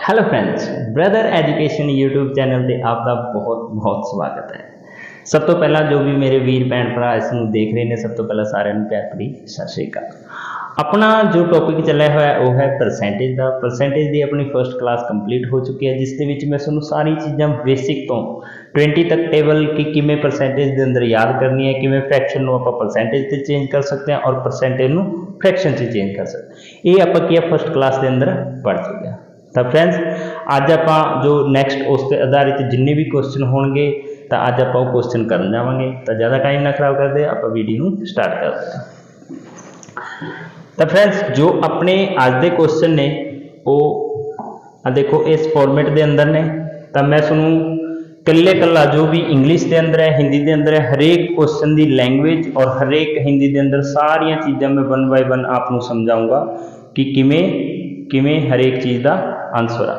Hello friends, brother education YouTube channel ਤੇ ਆਪ ਦਾ ਬਹੁਤ ਬਹੁਤ ਸਵਾਗਤ ਹੈ। ਸਭ ਤੋਂ ਪਹਿਲਾਂ ਜੋ ਵੀ ਮੇਰੇ ਵੀਰ ਭੈਣ ਭਰਾ ਇਸ ਨੂੰ ਦੇਖ ਰਹੇ ਨੇ, ਸਭ ਤੋਂ ਪਹਿਲਾਂ ਸਾਰਿਆਂ ਨੂੰ ਪਿਆਰ ਭਰੀ ਸਤਿ ਸ਼੍ਰੀ ਅਕਾਲ। अपना जो टॉपिक ਚੱਲਿਆ ਹੋਇਆ ਉਹ ਹੈ परसेंटेज ਦਾ। परसेंटेज ਦੀ ਆਪਣੀ फर्स्ट क्लास कंप्लीट हो चुकी है, जिस ਦੇ ਵਿੱਚ मैं ਤੁਹਾਨੂੰ ਸਾਰੀ ਚੀਜ਼ਾਂ ਬੇਸਿਕ ਤੋਂ 20 तक टेबल कि किमें परसेंटेज ਦੇ ਅੰਦਰ याद करनी है, किमें फ्रैक्शन ਨੂੰ ਆਪਾਂ परसेंटेज ਤੇ चेंज कर सकते हैं और परसेंटेज ਨੂੰ फ्रैक्शन से चेंज कर सकते हैं। ये ਆਪਾਂ ਕੀ फर्स्ट क्लास ਦੇ अंदर पढ़ चुके हैं। तो फ्रेंड्स अज आप जो नैक्सट उस पर आधारित जिन्ने भी क्वेश्चन होंगे तो अज आप क्वेश्चन कर जावे। तो ज़्यादा टाइम ना खराब करते आप वीडियो स्टार्ट करते हैं। तो फ्रेंड्स जो अपने अज के क्वेश्चन ने वो देखो इस फॉर्मेट के अंदर ने, तो मैं सुनूँ कल्ले कल्ला जो भी इंग्लिश के अंदर है, हिंदी के अंदर है, हरेक क्वेश्चन की लैंग्वेज और हरेक हिंदी के अंदर सारिया चीज़ां मैं वन बाय वन आपको समझाऊँगा कि किमें हरेक चीज़ का आंसर आ।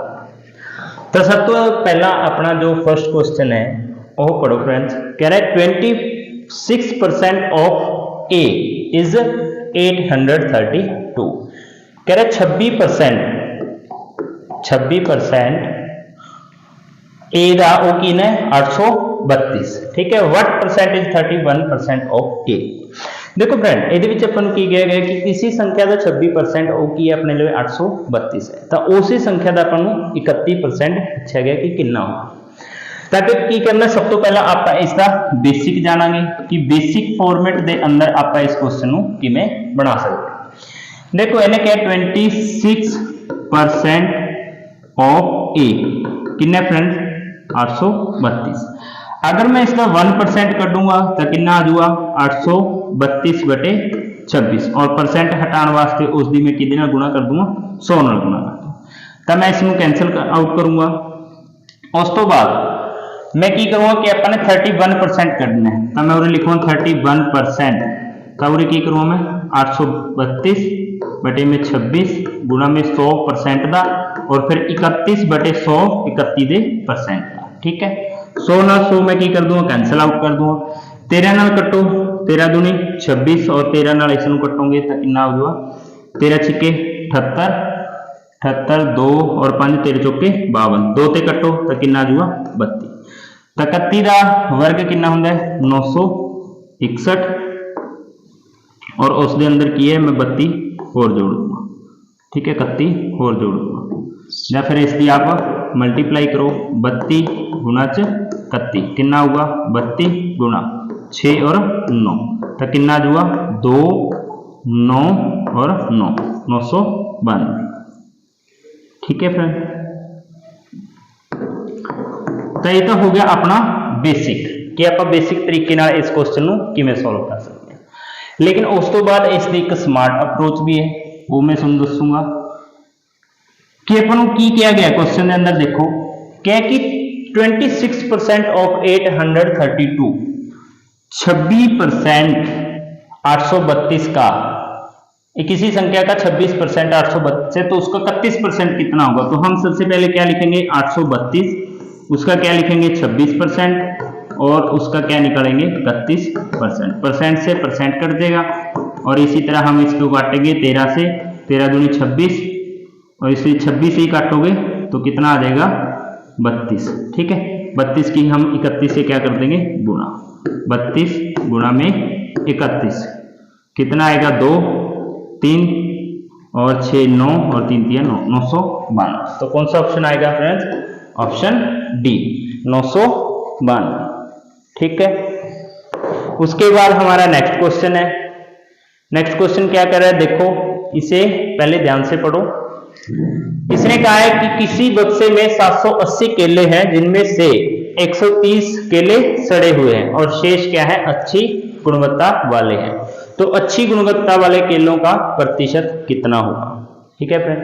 तो सब तो पहला अपना जो फर्स्ट क्वेश्चन है वह पढ़ो फ्रेंड्स। कह रहा है 26% ऑफ ए इज 832। कह रहा है 26% ए का वो की है 832। ठीक है, वट परसेंटेज 31% ऑफ ए। देखो फ्रेंड ये अपन की कहा गया कि किसी संख्या का 26% वो की है अपने लिए 832 है, तो उसी संख्या का अपन 31% पूछा गया कि कितना हो। ताकि की करना, सब तो पहला आप इसका बेसिक जानांगे कि बेसिक फॉर्मेट के अंदर आप इस क्वेश्चन को किमें बना सकते। देखो इन्हें क्या 26% ऑफ ए किन्ने फ्रेंड 832। अगर मैं इसका 1% कटूंगा तो कितना आ जाऊगा 832/26 और परसेंट हटाने वास्ते उसकी मैं कि गुणा कर दूंगा 100 नाल गुणा कर दूंगा। तो मैं इसमें कैंसिल आउट करूंगा। उस तो बाद मैं की करूंगा कि अपने 31% कटना है, तो मैं उन्हें लिखूंगा 31%। तो उन्हें की करूंगा मैं 832/26 गुणा में 100% का और फिर 31/100 31% का। ठीक है, 100 ना 100 मैं की कर दूंगा कैंसिल आउट कर दूंगा। 13 नाल कटो, 13 दूनी 26 और 13 नाल इसनूं कटोगे तो कितना हो जाएगा 13 छिके 78, 78 2 और 5 13 चौके 52, 2 ते कटो तो कितना आ जाएगा 32। तो 31 का वर्ग कितना होंदा है 961 और उस दे अंदर की है मैं 32 और जोड़ दूंगा। ठीक है, 31 और जोड़ दूंगा या फिर इसकी आप मल्टीप्लाई करो 32 गुणा 31 कितना होगा 32 गुणा 6 और 9 तो कितना जुआ 2 9 और 9 992। ठीक है फ्रेंड, तो ये तो हो गया अपना बेसिक कि आप बेसिक तरीके नाल इस क्वेश्चन को किवें सॉल्व कर सकते हैं। लेकिन उस तो बाद इसकी एक स्मार्ट अप्रोच भी है, वो मैं तुहानूं दसूंगा कि अपन की किया गया क्वेश्चन के अंदर। देखो क्या कि 26% ऑफ 832 26% 832 का किसी संख्या का 26% 832 है, तो उसका 31% कितना होगा। तो हम सबसे पहले क्या लिखेंगे 832, उसका क्या लिखेंगे 26% और उसका क्या निकालेंगे 31%। परसेंट से परसेंट कट देगा और इसी तरह हम इसको काटेंगे 13 से, 13 दूनी 26 और इसे 26 ही काटोगे तो कितना आ जाएगा 32। ठीक है, 32 की हम 31 से क्या कर देंगे गुणा, 32 गुणा में 31 कितना आएगा 2 3 और 6 9 और 3 3 9 992। तो कौन सा ऑप्शन आएगा फ्रेंड्स, ऑप्शन डी 992। ठीक है, उसके बाद हमारा नेक्स्ट क्वेश्चन है। नेक्स्ट क्वेश्चन क्या कर रहा है, देखो इसे पहले ध्यान से पढ़ो। इसने कहा है कि किसी बक्से में 780 केले हैं जिनमें से 130 केले सड़े हुए हैं और शेष क्या है अच्छी गुणवत्ता वाले हैं। तो अच्छी गुणवत्ता वाले केलों का प्रतिशत कितना होगा। ठीक है फ्रेंड,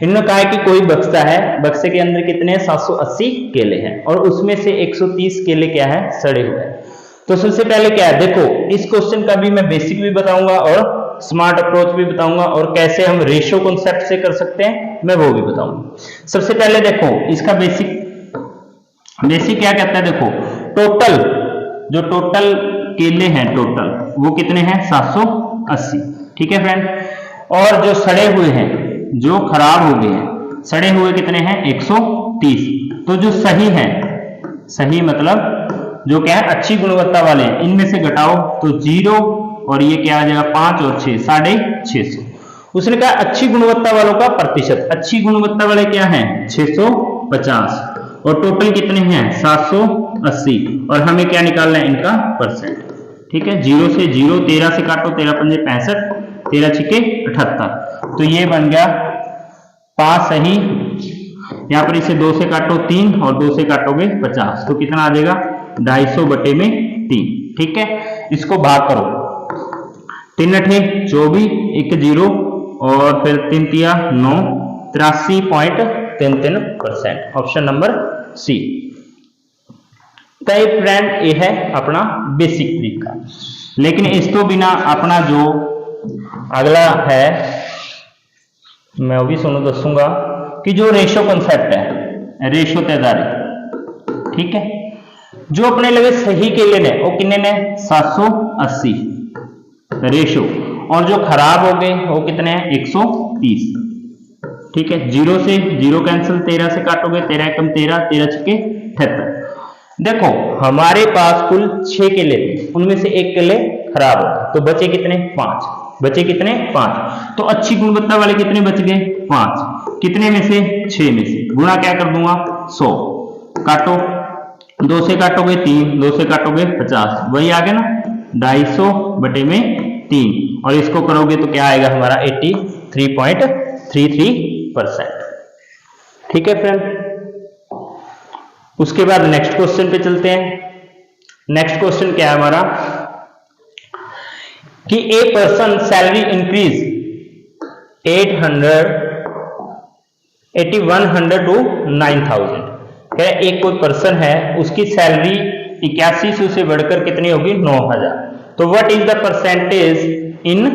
इन्होंने कहा है कि कोई बक्सा है, बक्से के अंदर कितने 780 केले हैं और उसमें से 130 केले क्या है सड़े हुए हैं। तो सबसे पहले क्या है, देखो इस क्वेश्चन का भी मैं बेसिक भी बताऊंगा और स्मार्ट अप्रोच भी बताऊंगा और कैसे हम रेशियो कॉन्सेप्ट से कर सकते हैं मैं वो भी बताऊंगा। सबसे पहले देखो इसका बेसिक क्या कहता है। देखो टोटल जो टोटल केले हैं वो कितने हैं 780। ठीक है फ्रेंड, और जो सड़े हुए हैं जो खराब हो गए हैं, सड़े हुए कितने हैं 130। तो जो सही है, सही मतलब जो क्या है अच्छी गुणवत्ता वाले हैं, इनमें से घटाओ तो 0 और ये क्या आ जाएगा 5 और 6 650। उसने कहा अच्छी गुणवत्ता वालों का प्रतिशत, अच्छी गुणवत्ता वाले क्या हैं 650 और टोटल कितने हैं 780 और हमें क्या निकालना है इनका परसेंट। ठीक है, 0 से 0, 13 से काटो 13 पंजे 65, 13 छिके 78। तो ये बन गया 5 सही। यहां पर इसे 2 से काटो 3 और 2 से काटोगे 50, तो कितना आ जाएगा 250 बटे में 3। ठीक है, इसको भाग करो, 3 अठे 24, 1 0 और फिर 3 तिया 9, 83.33%। Option number C. तो फ्रेंड ये है अपना बेसिक तरीका। लेकिन इस तो बिना अपना जो अगला है मैं वो भी सुनो दसूंगा कि जो रेशो कॉन्सेप्ट है, रेशो तेजारी। ठीक है, जो अपने लगे सही के लिए ने वो कितने ने 780 रेशो और जो खराब हो गए वो कितने हैं 130। ठीक है, 0 से 0 कैंसिल, 13 से काटोगे 13 कम 13, 13 छिके 78। देखो हमारे पास कुल 6 केले थे, उनमें से एक केले खराब हो गए तो बचे कितने 5, बचे कितने 5। तो अच्छी गुणवत्ता वाले कितने बच गए 5, कितने में से 6 में से, गुणा क्या कर दूंगा 100, काटो 2 से काटोगे 3, 2 से काटोगे 50, वही आ गया ना 250 बटे में 3 और इसको करोगे तो क्या आएगा हमारा 83.33%। ठीक है फ्रेंड, उसके बाद नेक्स्ट क्वेश्चन पे चलते हैं। नेक्स्ट क्वेश्चन क्या है हमारा कि a person salary increase 8100 to 9000। कह रहे एक कोई पर्सन है उसकी सैलरी 8100 से बढ़कर कितनी होगी 9000। तो what is the percentage in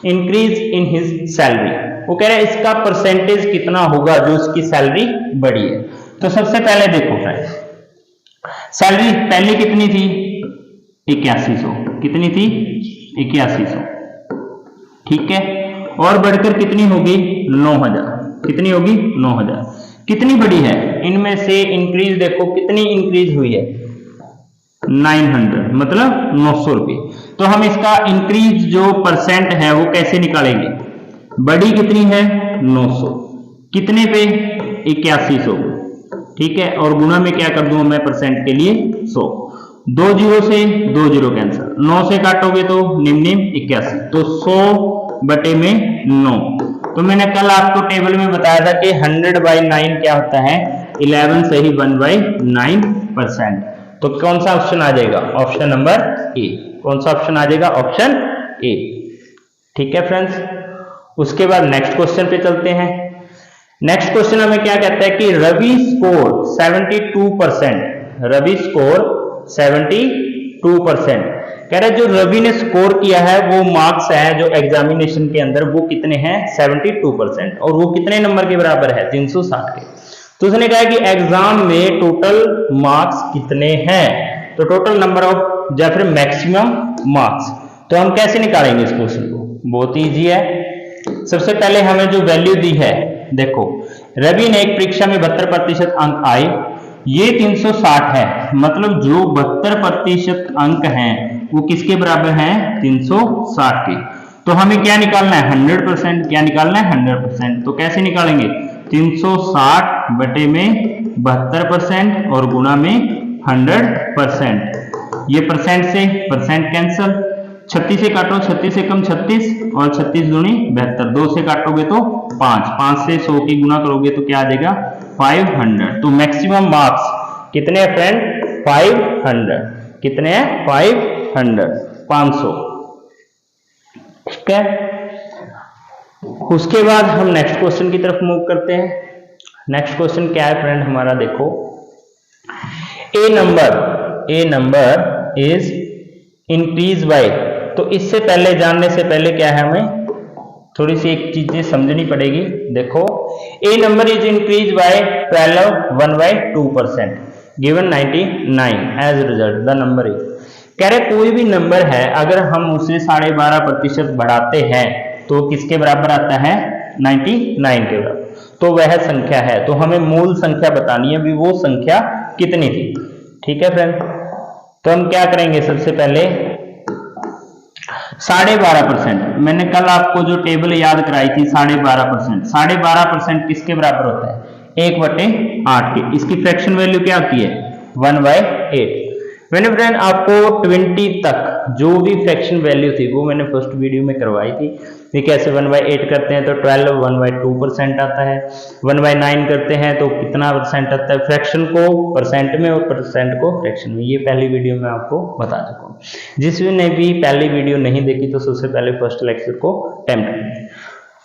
increase in his salary. वो कह रहे हैं इसका परसेंटेज कितना होगा जो उसकी सैलरी बढ़ी है। तो सबसे पहले देखो फ्रेंड्स, सैलरी पहले कितनी थी 8100, कितनी थी 8100। ठीक है, और बढ़कर कितनी होगी 9000, कितनी होगी 9000। कितनी बड़ी है इनमें से इंक्रीज, देखो कितनी इंक्रीज हुई है 900 मतलब 900 रुपये। तो हम इसका इंक्रीज जो परसेंट है वो कैसे निकालेंगे, बड़ी कितनी है 900, कितने पे 8100। ठीक है, और गुणा में क्या कर दूंगा मैं परसेंट के लिए 100, 2 0 से 2 0 कैंसिल, 9 से काटोगे तो निम्न 81, तो 100 बटे में 9। तो मैंने कल आपको टेबल में बताया था कि 100/9 क्या होता है 11 से ही 1/9%। तो कौन सा ऑप्शन आ जाएगा ऑप्शन नंबर ए। कौन सा ऑप्शन आ जाएगा ऑप्शन ए। ठीक है फ्रेंड्स, उसके बाद नेक्स्ट क्वेश्चन पे चलते हैं। नेक्स्ट क्वेश्चन हमें क्या कहता है कि रवि स्कोर 72%, रवि स्कोर 72%। कह रहे जो रवि ने स्कोर किया है वो मार्क्स है जो एग्जामिनेशन के अंदर वो कितने हैं 72% और वो कितने नंबर के बराबर है 360 के। तो उसने कहा कि एग्जाम में टोटल मार्क्स कितने हैं, तो टोटल नंबर ऑफ या फिर मैक्सिमम मार्क्स। तो हम कैसे निकालेंगे इस क्वेश्चन को, बहुत ईजी है। सबसे पहले हमें जो वैल्यू दी है, देखो रवि ने एक परीक्षा में 72% अंक आए, ये 360 है, मतलब जो 72% अंक हैं वो किसके बराबर हैं 360 के। तो हमें क्या निकालना है 100%, क्या निकालना है 100%। तो कैसे निकालेंगे 360 बटे में 72% और गुणा में 100%। ये परसेंट से परसेंट कैंसल, 36 से काटो 36 से कम 36 और 36 दूनी 72, 2 से काटोगे तो 5, 5 से 100 की गुना करोगे तो क्या आ जाएगा 500। तो मैक्सिमम मार्क्स कितने हैं फ्रेंड 500, कितने हैं 500। ठीक है, उसके बाद हम नेक्स्ट क्वेश्चन की तरफ मूव करते हैं। नेक्स्ट क्वेश्चन क्या है फ्रेंड हमारा, देखो a number is increase bye. तो इससे पहले जानने से पहले क्या है हमें थोड़ी सी एक चीजें समझनी पड़ेगी। देखो a number is increase by 12 1/2% given 99 as result the number is. कह रहे कोई भी नंबर है अगर हम उसे 12.5% बढ़ाते हैं तो किसके बराबर आता है 99 के बराबर, तो वह संख्या है। तो हमें मूल संख्या बतानी है भी वो संख्या कितनी थी। ठीक है फ्रेंड, तो हम क्या करेंगे, सबसे पहले 12.5%, मैंने कल आपको जो टेबल याद कराई थी 12.5%, 12.5% किसके बराबर होता है, 1/8 के। इसकी फ्रैक्शन वैल्यू क्या होती है, 1/8। मैंने फ्रेंड आपको 20 तक जो भी फ्रैक्शन वैल्यू थी वो मैंने फर्स्ट वीडियो में करवाई थी। ये कैसे 1/8 करते हैं, तो 12 1/2% आता है, 1/9 करते हैं तो कितना परसेंट आता है, फ्रैक्शन को परसेंट में और परसेंट को फ्रैक्शन में। ये पहली वीडियो में आपको बता चुका हूँ। जिसने भी पहली वीडियो नहीं देखी तो सबसे पहले फर्स्ट लेक्चर को अटेम्प्ट करें।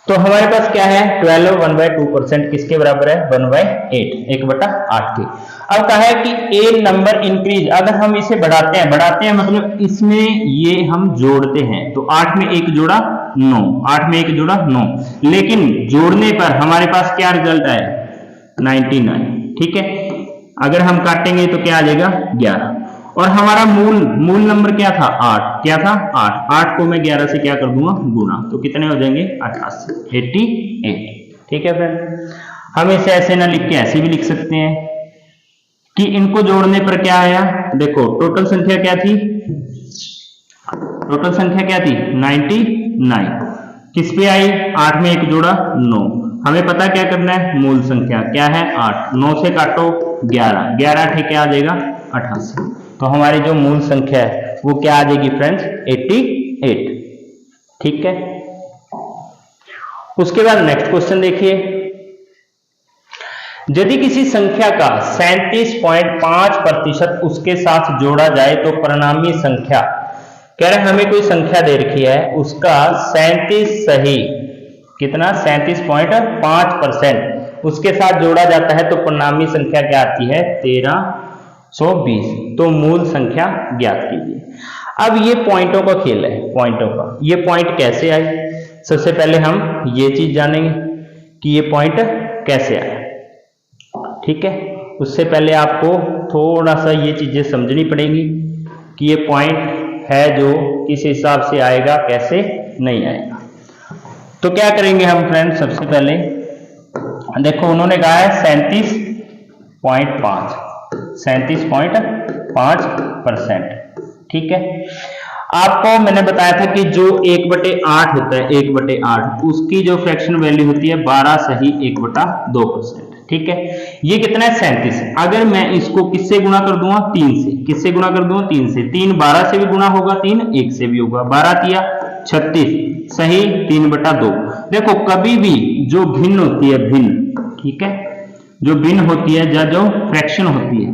तो हमारे पास क्या है, 12 1/2% किसके बराबर है, 1/8, 1/8 के। अब कहा है कि ए नंबर इंक्रीज, अगर हम इसे बढ़ाते हैं मतलब इसमें ये हम जोड़ते हैं, तो 8 में 1 जोड़ा 9, 8 में 1 जोड़ा 9, लेकिन जोड़ने पर हमारे पास क्या रिजल्ट आया, 99। ठीक है, अगर हम काटेंगे तो क्या आ जाएगा, 11। और हमारा मूल नंबर क्या था, 8, क्या था 8 को मैं 11 से क्या कर दूंगा, गुना, तो कितने हो जाएंगे, 88। ठीक है फ्रेंड, हम इसे ऐसे ना लिख के ऐसे भी लिख सकते हैं कि इनको जोड़ने पर क्या आया, देखो टोटल संख्या क्या थी, 99 किस पे आई, 8 में 1 जोड़ा 9। हमें पता क्या करना है, मूल संख्या क्या है, 8, 9 से काटो 11, 11 ठीक क्या आ जाएगा, 88। तो हमारी जो मूल संख्या है वो क्या आ जाएगी फ्रेंड्स, 88। ठीक है, उसके बाद नेक्स्ट क्वेश्चन देखिए, यदि किसी संख्या का 37.5% उसके साथ जोड़ा जाए तो परिणामी संख्या, कह रहे हमें कोई संख्या दे रखी है, उसका 37 सही कितना, 37.5% उसके साथ जोड़ा जाता है तो परिणामी संख्या क्या आती है, 1320। तो मूल संख्या ज्ञात कीजिए। अब ये पॉइंटों का खेल है, पॉइंटों का, ये पॉइंट कैसे आए, सबसे पहले हम ये चीज जानेंगे कि ये पॉइंट कैसे आया। ठीक है, उससे पहले आपको थोड़ा सा ये चीजें समझनी पड़ेगी कि ये पॉइंट है जो किस हिसाब से आएगा, कैसे नहीं आएगा। तो क्या करेंगे हम फ्रेंड, सबसे पहले देखो उन्होंने कहा है 37.5%। ठीक है, आपको मैंने बताया था कि जो 1/8 होता है, 1/8 उसकी जो फ्रैक्शन वैल्यू होती है 12 सही 1/2%। ठीक है, ये कितना है, 37। अगर मैं इसको किससे गुणा कर दूंगा, 3 से, किससे गुणा कर दूंगा, 3 से। 3 12 से भी गुणा होगा, 3 1 से भी होगा, 12 तिया 36 सही 3/2। देखो कभी भी जो भिन्न होती है, भिन्न, ठीक है, जो भिन्न होती है या जो फ्रैक्शन होती है,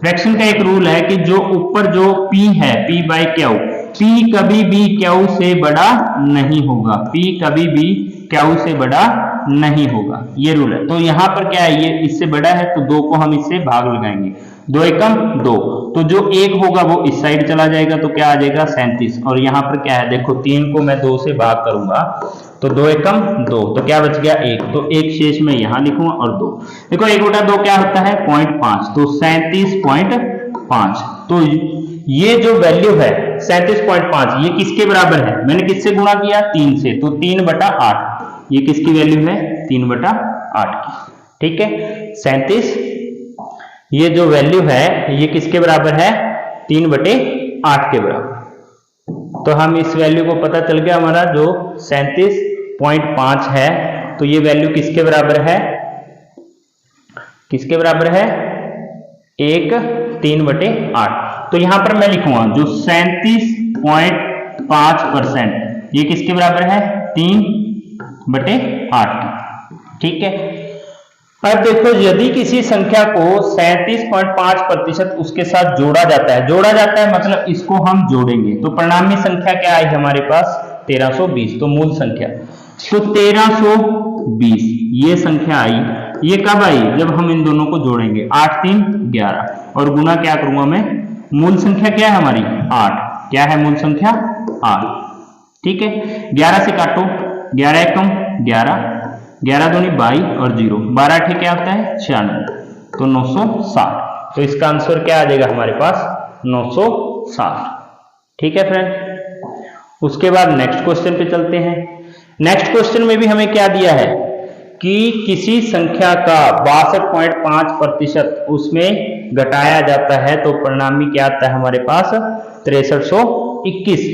फ्रैक्शन का एक रूल है कि जो ऊपर जो p है, p/q, p कभी भी q से बड़ा नहीं होगा, p कभी भी q से बड़ा नहीं होगा, ये रूल है। तो यहाँ पर क्या है, ये इससे बड़ा है तो 2 को हम इससे भाग लगाएंगे, 2 एकम 2, तो जो 1 होगा वो इस साइड चला जाएगा तो क्या आ जाएगा 37। और यहाँ पर क्या है, देखो 3 को मैं 2 से भाग करूंगा तो 2 एकम 2, तो क्या बच गया 1, तो 1 शेष में यहाँ लिखूंगा और 2। देखो 1/2 क्या होता है, 0.5, तो 37.5। तो ये जो वैल्यू है 37.5 ये किसके बराबर है, मैंने किससे गुणा किया, 3 से, तो 3/8, ये किसकी वैल्यू है, 3/8 की। ठीक है, 37 ये जो वैल्यू है ये किसके बराबर है, 3/8 के बराबर। तो हम इस वैल्यू को पता चल गया, हमारा जो 37.5 है तो ये वैल्यू किसके बराबर है, किसके बराबर है, 3/8। तो यहां पर मैं लिखूंगा जो 37.5% ये किसके बराबर है, 3/8। ठीक है, अब देखो यदि किसी संख्या को 37.5% उसके साथ जोड़ा जाता है, मतलब इसको हम जोड़ेंगे तो परिणामी संख्या क्या आई हमारे पास, 1320। तो मूल संख्या, तो 1320 ये संख्या आई, ये कब आई, जब हम इन दोनों को जोड़ेंगे, 8 3 11 और गुना क्या करूंगा मैं, मूल संख्या क्या है हमारी 8, क्या है मूल संख्या 8। ठीक है, 11 से काटो, 11 एकम 11, 11 दूनी 22 और 0, 12 ठीक क्या होता है 96, तो 960। तो इसका आंसर क्या आ जाएगा हमारे पास, 960। ठीक है फ्रेंड, उसके बाद नेक्स्ट क्वेश्चन पे चलते हैं। नेक्स्ट क्वेश्चन में भी हमें क्या दिया है कि किसी संख्या का 62.5% उसमें घटाया जाता है तो परिणामी क्या आता है हमारे पास 6321।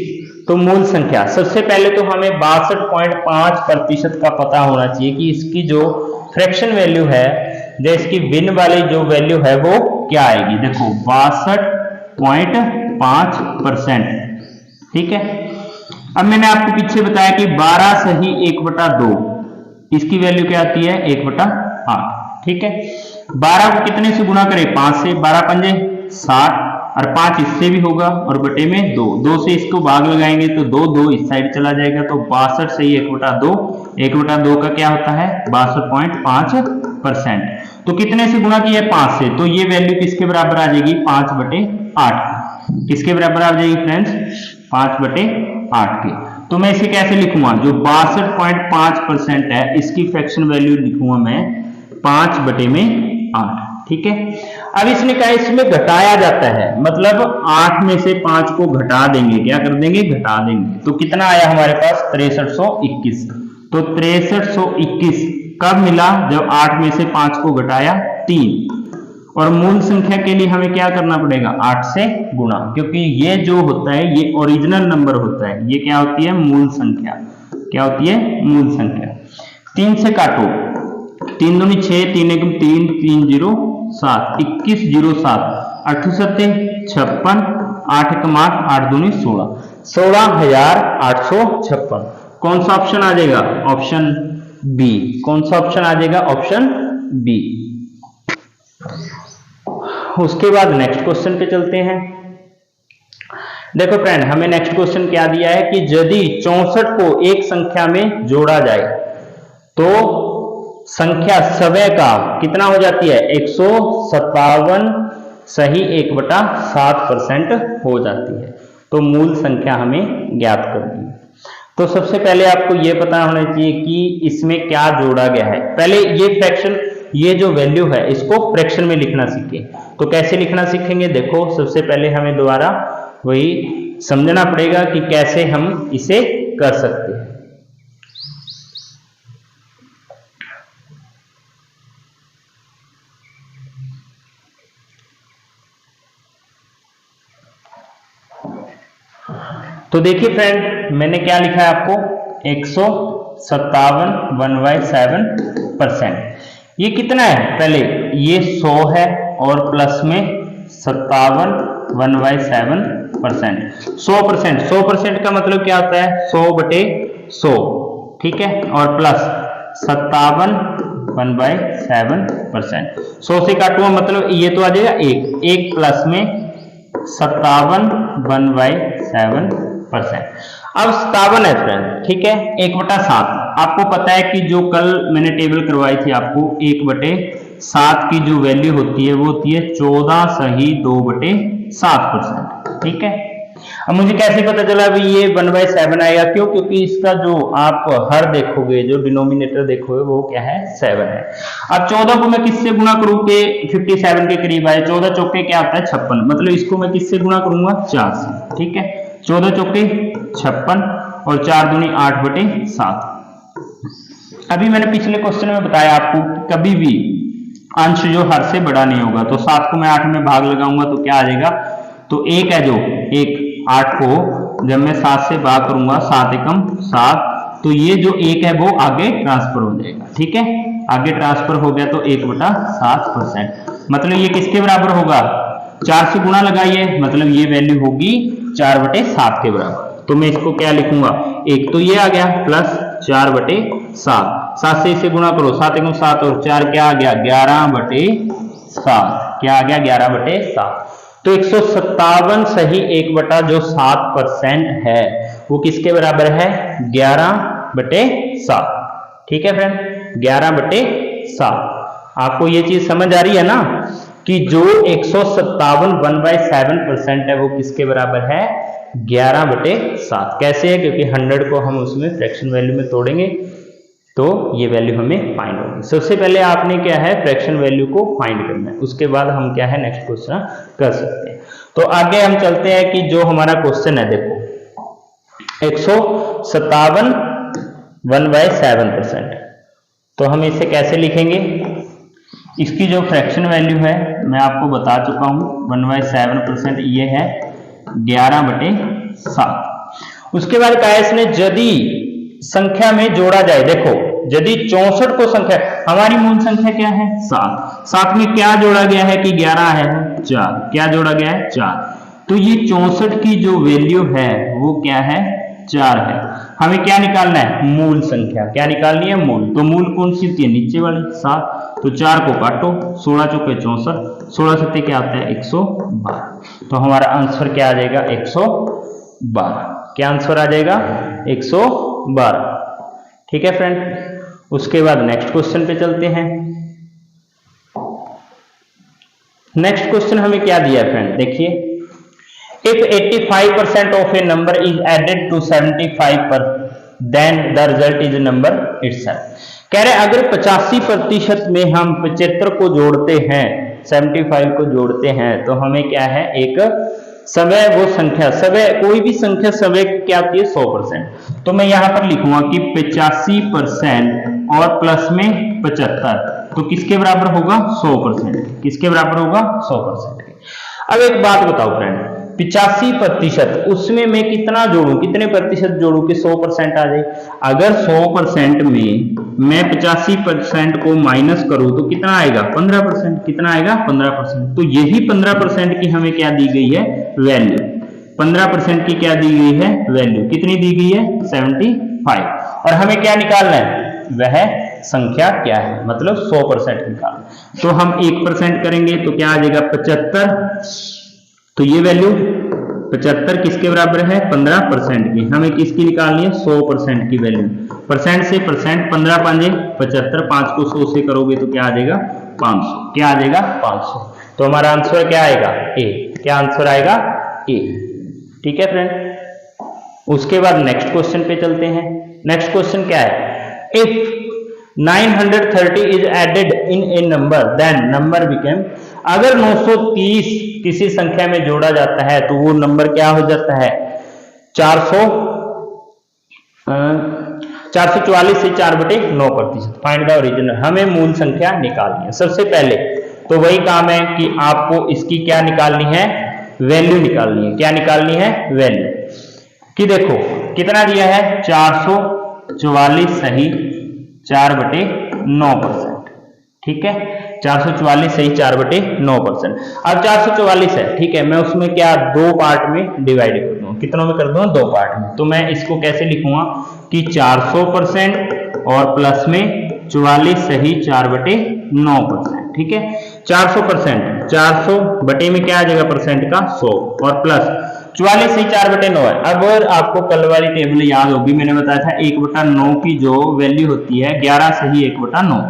तो मूल संख्या, सबसे पहले तो हमें 62.5% का पता होना चाहिए कि इसकी जो फ्रैक्शन वैल्यू है, जो इसकी भिन्न वाली जो वैल्यू है वो क्या आएगी। देखो 62.5%, ठीक है। अब मैंने आपको पीछे बताया कि 12 सही 1/2, इसकी वैल्यू क्या आती है 1/8, ठीक है। 12 को कितने से गुणा करें 5 से, 12 पंजे 60 और 5 इससे भी होगा और बटे में 2, 2 से इसको भाग लगाएंगे तो 2 2 इस साइड चला जाएगा, तो 62 सही 1/2, 1/2 का क्या होता है 62.5%। तो कितने से गुणा किया है 5 से, तो ये वैल्यू किसके बराबर आ जाएगी 5/8, किसके बराबर आ जाएगी फ्रेंड्स 5/8 के। तो मैं इसे कैसे लिखूंगा, जो 62.5% है इसकी फ्रैक्शन वैल्यू लिखूंगा मैं 5/8, ठीक है। अब इसने कहा इसमें घटाया जाता है, मतलब 8 में से 5 को घटा देंगे, क्या कर देंगे घटा देंगे। तो कितना आया हमारे पास 6321। तो 6321 कब मिला, जब 8 में से 5 को घटाया 3। और मूल संख्या के लिए हमें क्या करना पड़ेगा 8 से गुणा, क्योंकि ये जो होता है ये ओरिजिनल नंबर होता है, ये क्या होती है मूल संख्या, क्या होती है मूल संख्या। 3 से काटो, 3 दूनी 6, 3 एकम 3, 3 0 7, 21 0 7, 8 7 56, 8 एकम 8, 8 दूनी 16, 16,856। कौन सा ऑप्शन आ जाएगा ऑप्शन बी, कौन सा ऑप्शन आ जाएगा ऑप्शन बी। उसके बाद नेक्स्ट क्वेश्चन पे चलते हैं। देखो फ्रेंड हमें नेक्स्ट क्वेश्चन क्या दिया है कि यदि 64 को एक संख्या में जोड़ा जाए तो संख्या सवय का कितना हो जाती है 157 सही 1/7% हो जाती है। तो मूल संख्या हमें ज्ञात करनी है। तो सबसे पहले आपको यह पता होना चाहिए कि इसमें क्या जोड़ा गया है। पहले ये फ्रैक्शन, ये जो वैल्यू है इसको फ्रैक्शन में लिखना सीखें। तो कैसे लिखना सीखेंगे, देखो सबसे पहले हमें दोबारा वही समझना पड़ेगा कि कैसे हम इसे कर सकते हैं। तो देखिए फ्रेंड मैंने क्या लिखा है आपको 157 1/7%। ये कितना है, पहले ये 100 है और प्लस में 57 1/7%। 100% का मतलब क्या होता है 100/100, ठीक है, और प्लस 57 1/7%। 100 से काटूंगा मतलब ये तो आ जाएगा 1 प्लस में 57 1/7%। अब 57 है फ्रेंड, ठीक है, 1/7। आपको पता है कि जो कल मैंने टेबल करवाई थी आपको 1/7 की जो वैल्यू होती है वो होती है 14 सही 2/7%, ठीक है। अब मुझे कैसे पता चला अभी ये 1/7 आएगा, क्यों, क्योंकि इसका जो आप हर देखोगे, जो डिनोमिनेटर देखोगे वो क्या है 7 है। अब 14 को मैं किससे गुणा करूं कि 57 के करीब आए, 14 चौके क्या होता है 56, मतलब इसको मैं किससे गुणा करूंगा 4 से, ठीक है। 14 चौके 56 और 4 दूनी 8/7। अभी मैंने पिछले क्वेश्चन में बताया आपको कभी भी अंश जो हर से बड़ा नहीं होगा, तो 7 को मैं 8 में भाग लगाऊंगा तो क्या आ जाएगा, तो 1 है जो 1 8 को जब मैं 7 से भाग करूंगा 7 एकम 7, तो ये जो 1 है वो आगे ट्रांसफर हो जाएगा, ठीक है, आगे ट्रांसफर हो गया तो 1/7%। मतलब ये किसके बराबर होगा 4 से गुणा लगाइए, मतलब ये वैल्यू होगी 4/7 के बराबर। तो मैं इसको क्या लिखूंगा, एक तो ये आ गया प्लस 4/7, 7 से इसे गुणा करो 7 एकम 7 और 4 क्या आ गया 11/7, क्या आ गया 11/7। तो 157 सही 1/7% है वो किसके बराबर है 11/7, ठीक है फ्रेंड 11/7। आपको ये चीज समझ आ रही है ना कि जो 157 1/7% है वो किसके बराबर है 11/7। कैसे है, क्योंकि 100 को हम उसमें फ्रैक्शन वैल्यू में तोड़ेंगे तो ये वैल्यू हमें फाइंड होगी। सबसे पहले आपने क्या है फ्रैक्शन वैल्यू को फाइंड करना है, उसके बाद हम क्या है नेक्स्ट क्वेश्चन कर सकते हैं। तो आगे हम चलते हैं कि जो हमारा क्वेश्चन है, देखो 157 1/7%। तो हम इसे कैसे लिखेंगे? इसकी जो फ्रैक्शन वैल्यू है मैं आपको बता चुका हूं, 1/7% ये है 11/7। उसके बाद कहा इसने यदि संख्या में जोड़ा जाए, देखो यदि 64 को संख्या, हमारी मूल संख्या क्या है 7, 7 में क्या जोड़ा गया है कि 11 है 4, क्या जोड़ा गया है 4, तो ये 64 की जो वैल्यू है वो क्या है 4 है। हमें क्या निकालना है? मूल संख्या। क्या निकालनी है? मूल। तो मूल कौन सी होती है? नीचे वाली 7। तो 4 को काटो, 16 चौके 64, 16 सत्ते क्या आता है 112। तो हमारा आंसर क्या आ जाएगा 112। क्या आंसर आ जाएगा 112। ठीक है फ्रेंड। उसके बाद नेक्स्ट क्वेश्चन पे चलते हैं। नेक्स्ट क्वेश्चन हमें क्या दिया है फ्रेंड? देखिए, if 85% of a number is added to 75 then the result is number itself। कह रहे अगर 85% में हम 75 को जोड़ते हैं, 75 को जोड़ते हैं, तो हमें क्या है एक समय, वो संख्या समय, कोई भी संख्या समय क्या होती है 100%। तो मैं यहां पर लिखूंगा कि 85% और प्लस में 75, तो किसके बराबर होगा 100%। किसके बराबर होगा 100%। अब एक बात बताओ फ्रेंड, 85%, उसमें मैं कितना जोड़ूं, कितने प्रतिशत जोड़ूं कि 100% आ जाए? अगर 100% में मैं 85% को माइनस करूं तो कितना आएगा 15%। कितना आएगा 15%। तो यही 15% की हमें क्या दी गई है वैल्यू, 15% की क्या दी गई है वैल्यू, कितनी दी गई है 75। और हमें क्या निकालना है? वह संख्या क्या है, मतलब 100% निकालना। तो हम 1% करेंगे तो क्या आ जाएगा 75। तो ये वैल्यू 75 किसके बराबर है 15% की। हमें किसकी निकालनी है 100% की वैल्यू। परसेंट से परसेंट, 15 5 75, 5 को 100 से करोगे तो क्या आ जाएगा 500। क्या आ जाएगा 500। तो हमारा आंसर क्या आएगा ए। क्या आंसर आएगा ए। ठीक है फ्रेंड। उसके बाद नेक्स्ट क्वेश्चन पे चलते हैं। नेक्स्ट क्वेश्चन क्या है? If 930 is added in a number then number became, अगर 930 किसी संख्या में जोड़ा जाता है तो वो नंबर क्या हो जाता है 444 से 4/9%। Find the original. हमें मूल संख्या निकालनी है। सबसे पहले तो वही काम है कि आपको इसकी क्या निकालनी है वैल्यू निकालनी है। क्या निकालनी है वैल्यू कि देखो कितना दिया है 444 सही 4/9%। ठीक है, 444 सही 4/9%। अब 444 है, ठीक है, मैं उसमें क्या दो पार्ट में डिवाइड कर दूं, कितनों में कर दूं दो पार्ट में। तो मैं इसको कैसे लिखूंगा कि 400% और प्लस में 44 सही 4/9%। ठीक है, 400%, 400 बटे में क्या आ जाएगा परसेंट का 100 और प्लस 44 सही 4/9 है। अब आपको कल वाली टेबल याद होगी, मैंने बताया था 1/9 की जो वैल्यू होती है 11 सही 1/9।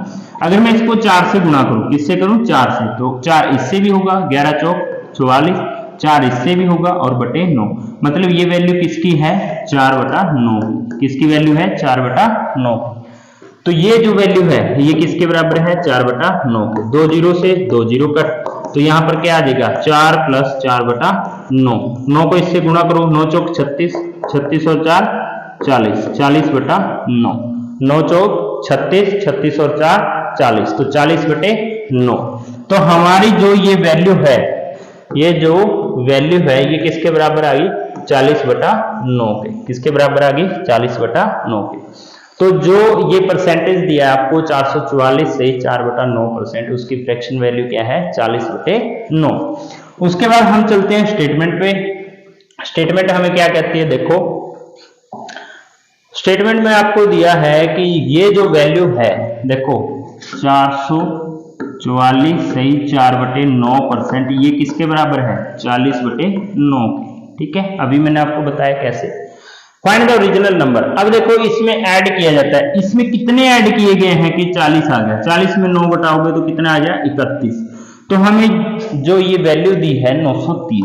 अगर मैं इसको 4 से गुणा करूं, किससे करूं 4 से, तो 4 इससे भी होगा 11 चौक 44, 4 इससे भी होगा और बटे 9, मतलब ये वैल्यू किसकी है 4/9। किसकी वैल्यू है 4/9। तो ये जो वैल्यू है ये किसके बराबर है 4/9 के। 2 जीरो से 2 जीरो कट, तो यहां पर क्या आ जाएगा 4 + 4/9। 9 को इससे गुणा करो, 9 चौक 36, 36 और 4 40, 40/9। 9 चौक 36, 36 और 4 40, तो 40/9। तो हमारी जो ये वैल्यू है, ये जो वैल्यू है ये किसके बराबर आ गई 40/9 के। किसके बराबर आ गई 40/9 के। तो जो ये परसेंटेज दिया आपको 444 से 4/9%, उसकी फ्रैक्शन वैल्यू क्या है 40/9। उसके बाद हम चलते हैं स्टेटमेंट पे। स्टेटमेंट हमें क्या कहती है, देखो स्टेटमेंट में आपको दिया है कि ये जो वैल्यू है देखो 444 सही 4/9%, ये किसके बराबर है 40/9 के। ठीक है, अभी मैंने आपको बताया कैसे। Find the original number. अब देखो इसमें ऐड किया जाता है, इसमें कितने ऐड किए गए हैं कि 40 आ गया, 40 में 9 घटाओगे तो कितना आ जाए 31। तो हमें जो ये वैल्यू दी है 930,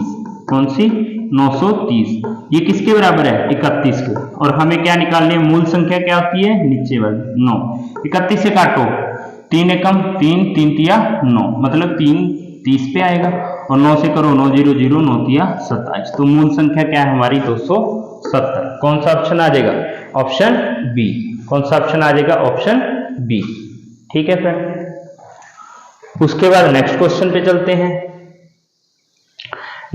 कौन सी 930, ये किसके बराबर है 31 के। और हमें क्या निकालनी है मूल संख्या क्या होती है नीचे वाली 9। 31 से काटो, 3 एकम 3, 3 तिया 9, मतलब 3 30 पे आएगा, और 9 से करो 9 0 0, 9 तिया 27। तो मूल संख्या क्या है हमारी 270। कौन सा ऑप्शन आ जाएगा ऑप्शन बी। कौन सा ऑप्शन आ जाएगा? Option B. ठीक है फ्रेंड, उसके बाद नेक्स्ट क्वेश्चन पे चलते हैं।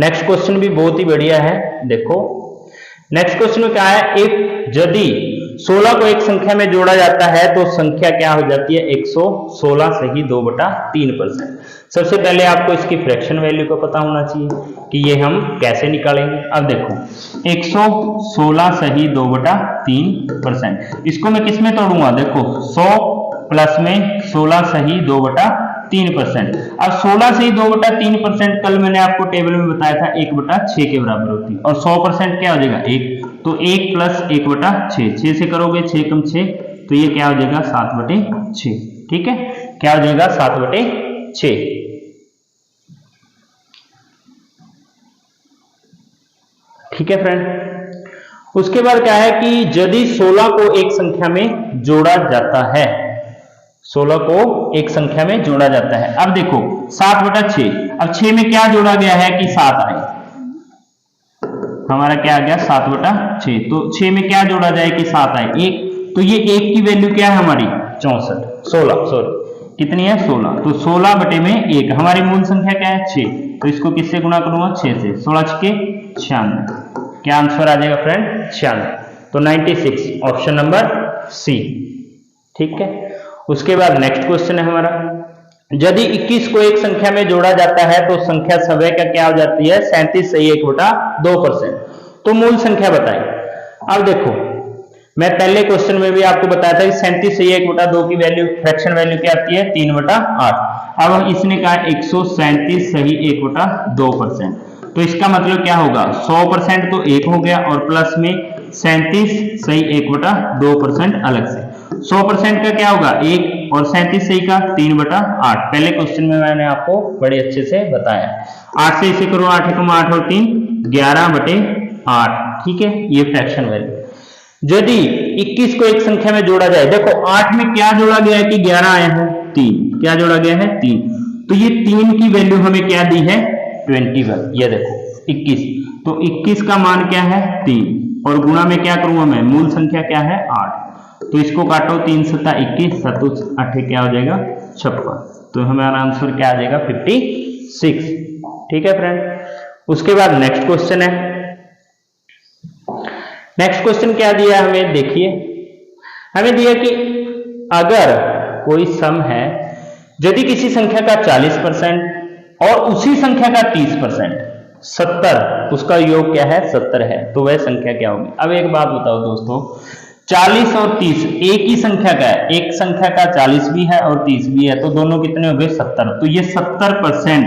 नेक्स्ट क्वेश्चन भी बहुत ही बढ़िया है। देखो नेक्स्ट क्वेश्चन में क्या है, एक यदि 16 को एक संख्या में जोड़ा जाता है तो संख्या क्या हो जाती है? 116 सही 2/3%। सबसे पहले आपको इसकी फ्रैक्शन वैल्यू का पता होना चाहिए कि ये हम कैसे निकालेंगे। अब देखो 116 सही 2/3%, इसको मैं किस में तोड़ूंगा? देखो 100 प्लस में 16 सही 2/3%। अब 16 सही 2/3% कल मैंने आपको टेबल में बताया था 1/6 के बराबर होती है, और 100% क्या हो जाएगा? 1, तो 1 प्लस 1/6, 6 से करोगे 6 कम 6, तो ये क्या हो जाएगा? 7/6। ठीक है, क्या हो जाएगा? 7/6। ठीक है फ्रेंड, उसके बाद क्या है कि यदि 16 को एक संख्या में जोड़ा जाता है, 16 को एक संख्या में जोड़ा जाता है। अब देखो 7/6, अब 6 में क्या जोड़ा गया है कि 7 आए, हमारा क्या आ गया? 7/6। तो 6 में क्या जोड़ा जाए कि 7 आए? 1, तो ये 1 की वैल्यू क्या है हमारी? 16 सॉरी कितनी है? 16। तो 16/1, हमारी मूल संख्या क्या है? 6, तो इसको किससे गुणा करूंगा? 6 से। 16 छके 96, क्या आंसर आ जाएगा फ्रेंड? 96। तो 96 ऑप्शन नंबर सी। ठीक है, उसके बाद नेक्स्ट क्वेश्चन है हमारा, यदि 21 को एक संख्या में जोड़ा जाता है तो संख्या सवय का क्या हो जाती है? 37 सही 1/2%। तो मूल संख्या बताइए। अब देखो मैं पहले क्वेश्चन में भी आपको बताया था कि 37 सही 1/2 की वैल्यू फ्रैक्शन वैल्यू क्या आती है? 3/8। अब इसने कहा 137 सही 1/2%, तो इसका मतलब क्या होगा? 100% तो 1 हो गया, और प्लस में 37 सही 1/2% अलग से। 100% का क्या होगा? 1, और 37 सही का 3/8। पहले क्वेश्चन में मैंने आपको बड़े अच्छे से बताया। 8 से इसे करो, 8 × 8 और 3 11/8। ठीक है, ये फ्रैक्शन वैल्यू। यदि 21 को एक संख्या में जोड़ा जाए, देखो 8 में क्या जोड़ा गया है कि 11 आए हैं? 3, क्या जोड़ा गया है? 3, तो ये 3 की वैल्यू हमें क्या दी है? 21। ये देखो 21, तो 21 का मान क्या है? 3, और गुणा में क्या करूंगा मैं? मूल संख्या क्या है? 8, तो इसको काटो, 3 × 7 21, 7 8 क्या हो जाएगा? 56। तो हमारा आंसर क्या आ जाएगा? 56। ठीक है फ्रेंड, उसके बाद नेक्स्ट क्वेश्चन है। नेक्स्ट क्वेश्चन क्या दिया हमें? देखिए हमें दिया कि अगर कोई सम है, यदि किसी संख्या का 40% और उसी संख्या का 30%, 70, उसका योग क्या है? 70 है, तो वह संख्या क्या होगी? अब एक बात बताओ दोस्तों, 40 और 30 एक ही संख्या का है, एक संख्या का 40 भी है और 30 भी है, तो दोनों कितने हो गए? 70। तो ये 70%,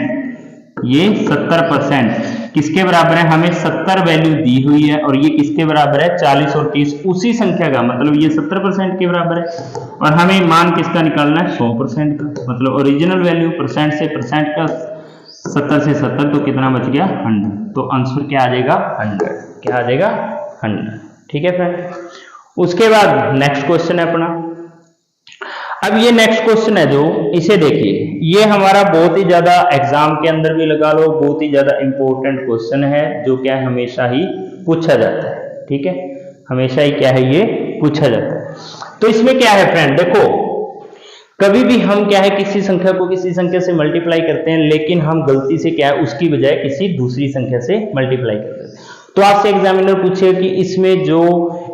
ये 70% किसके बराबर है? हमें 70 वैल्यू दी हुई है, और ये किसके बराबर है? 40 और 30 उसी संख्या का, मतलब ये 70% के बराबर है। और हमें मान किसका निकालना है? 100% का, मतलब ओरिजिनल वैल्यू परसेंट से परसेंट का, 70 से 70, तो कितना बच गया? 100। तो आंसर क्या आ जाएगा? 100। क्या आ जाएगा? 100। ठीक है फ्रेंड, उसके बाद नेक्स्ट क्वेश्चन है अपना। अब ये नेक्स्ट क्वेश्चन है जो, इसे देखिए, ये हमारा बहुत ही ज्यादा एग्जाम के अंदर भी लगा लो, बहुत ही ज्यादा इंपॉर्टेंट क्वेश्चन है, जो क्या हमेशा ही पूछा जाता है। ठीक है, हमेशा ही क्या है? ये पूछा जाता है। तो इसमें क्या है फ्रेंड? देखो कभी भी हम क्या है, किसी संख्या को किसी संख्या से मल्टीप्लाई करते हैं, लेकिन हम गलती से क्या है, उसकी बजाय किसी दूसरी संख्या से मल्टीप्लाई करते हैं। तो आपसे एग्जामिनर पूछेगा कि इसमें जो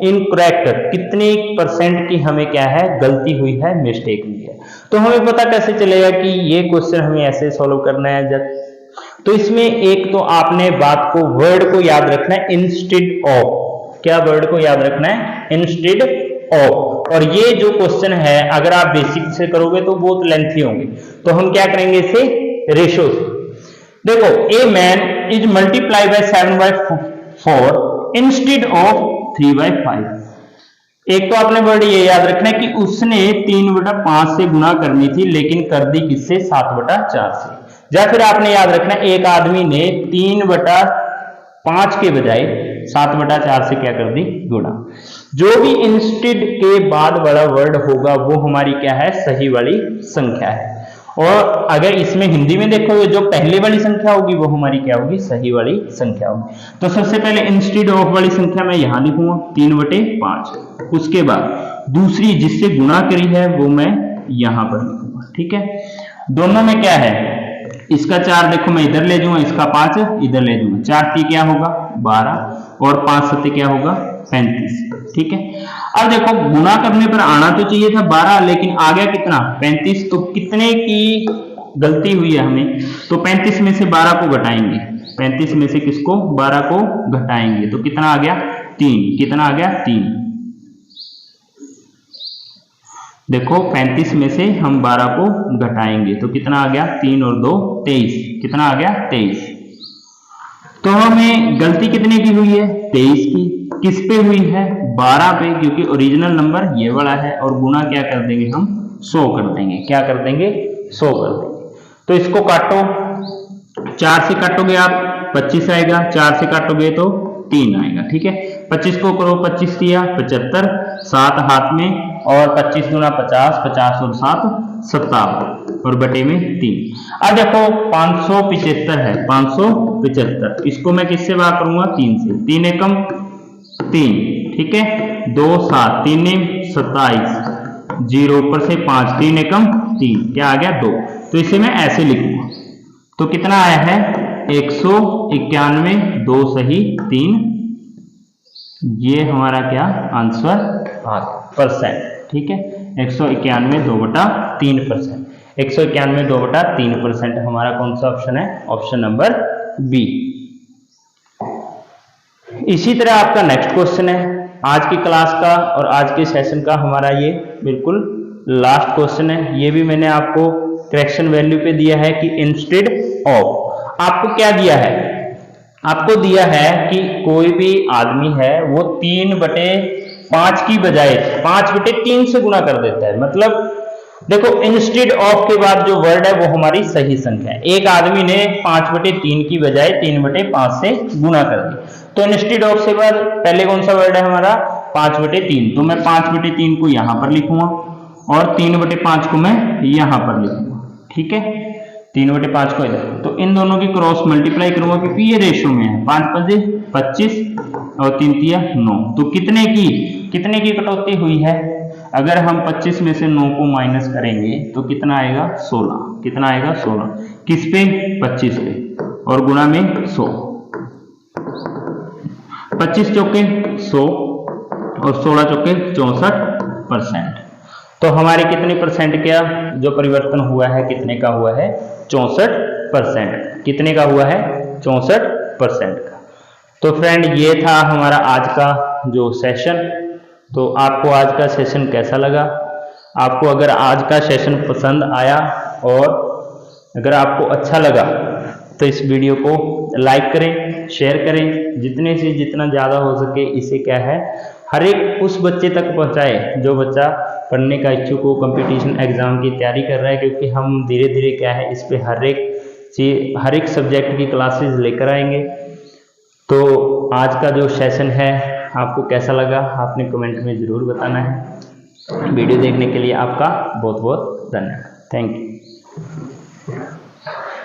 इनकरेक्ट कितने % की हमें क्या है? गलती हुई है, मिस्टेक हुई है। तो हमें पता कैसे चलेगा कि ये क्वेश्चन हमें ऐसे सॉल्व करना है? जब तो इसमें एक तो आपने बात को, वर्ड को याद रखना है, इंस्टेड ऑफ। क्या वर्ड को याद रखना है? Instead of. और ये जो क्वेश्चन है, अगर आप बेसिक से करोगे तो बहुत लेंथी होंगे, तो हम क्या करेंगे इसे? रेशो से। देखो a man is multiply by 7/4 instead of 3/5। एक तो आपने वर्ड ये याद रखना है कि उसने 3/5 से गुणा करनी थी, लेकिन कर दी किससे? 7/4 से। या फिर आपने याद रखना है एक आदमी ने 3/5 के बजाय 7/4 से क्या कर दी? गुणा। जो भी इंस्टेड के बाद वाला वर्ड होगा वो हमारी क्या है? सही वाली संख्या है। और अगर इसमें हिंदी में देखोगे, जो पहले वाली संख्या होगी वो हमारी क्या होगी? सही वाली संख्या होगी। तो सबसे पहले इंस्टेड ऑफ वाली संख्या मैं यहां लिखूंगा 3/5। उसके बाद दूसरी जिससे गुणा करी है वो मैं यहां पर लिखूंगा। ठीक है, दोनों में क्या है, इसका 4 देखो मैं इधर ले जाऊंगा, इसका 5 इधर ले जाऊंगा, 4 3 क्या होगा 12 और 5 7 क्या होगा 35। ठीक है, अब देखो गुणा करने पर आना तो चाहिए था 12, लेकिन आ गया कितना 35। तो कितने की गलती हुई है हमें, तो 35 में से 12 को घटाएंगे, 35 में से किसको 12 को घटाएंगे तो कितना आ गया 3। कितना आ गया 3। देखो 35 में से हम 12 को घटाएंगे तो कितना आ गया 3 और 2 23। कितना आ गया 23। तो हमें गलती कितने की हुई है 23 की। किस पे हुई है 12 पे, क्योंकि ओरिजिनल नंबर ये वाला है और गुणा क्या कर देंगे हम 100 कर देंगे। क्या कर देंगे 100 कर देंगे। तो इसको काटो, 4 से काटोगे आप 25 आएगा, 4 से काटोगे तो 3 आएगा। ठीक है, 25 को करो 25 दिया 75, 7 हाथ में और 25 गुना 50, 50 और 7 57 और बटे में 3। अब देखो 575 है, 575 इसको मैं किससे भाग करूंगा 3 से, 3 एकम 3। ठीक है, 2 7 3 27, 0 ऊपर से 5, 3 एकम 3 क्या आ गया 2। तो इसे मैं ऐसे लिखूंगा तो कितना आया है 191, 2 सही 3, ये हमारा क्या आंसर आ गया परसेंट। ठीक है, 191 2/3%, 191 2/3% हमारा कौन सा ऑप्शन है, ऑप्शन नंबर बी। इसी तरह आपका नेक्स्ट क्वेश्चन है आज की क्लास का और आज के सेशन का, हमारा ये बिल्कुल लास्ट क्वेश्चन है। ये भी मैंने आपको करेक्शन वैल्यू पे दिया है कि इंस्टेड ऑफ, आपको क्या दिया है, आपको दिया है कि कोई भी आदमी है वो 3/5 की बजाय 5/3 से गुणा कर देता है। मतलब देखो इंस्टेड ऑफ के बाद जो वर्ड है वो हमारी सही संख्या है। एक आदमी ने 5/3 की बजाय 3/5 से गुणा कर दी, तो इंस्टेड ऑफ से बाद पहले कौन सा वर्ड है हमारा 5/3। तो मैं 5/3 को यहां पर लिखूंगा और 3/5 को मैं यहां पर लिखूंगा। ठीक है, 3/5 को इधर, तो इन दोनों की क्रॉस मल्टीप्लाई करूंगा क्योंकि ये रेशो में है, 5 5 25 और 3 3 9। तो कितने की कटौती हुई है, अगर हम 25 में से 9 को माइनस करेंगे तो कितना आएगा 16। कितना आएगा 16, किस पे 25 पे और गुणा में 100, 25 चौके 100 और 16 चौके 64%। तो हमारे कितने परसेंट क्या जो परिवर्तन हुआ है, कितने का हुआ है 64%। कितने का हुआ है 64% का। तो फ्रेंड ये था हमारा आज का जो सेशन। तो आपको आज का सेशन कैसा लगा, आपको अगर आज का सेशन पसंद आया और अगर आपको अच्छा लगा तो इस वीडियो को लाइक करें, शेयर करें, जितने से जितना ज़्यादा हो सके इसे क्या है हर एक उस बच्चे तक पहुंचाए जो बच्चा पढ़ने का इच्छुक हो, कंपटीशन एग्जाम की तैयारी कर रहा है। क्योंकि हम धीरे धीरे क्या है इस पे हर एक सब्जेक्ट की क्लासेस लेकर आएंगे। तो आज का जो सेशन है आपको कैसा लगा आपने कमेंट में ज़रूर बताना है। वीडियो देखने के लिए आपका बहुत बहुत धन्यवाद। Thank you.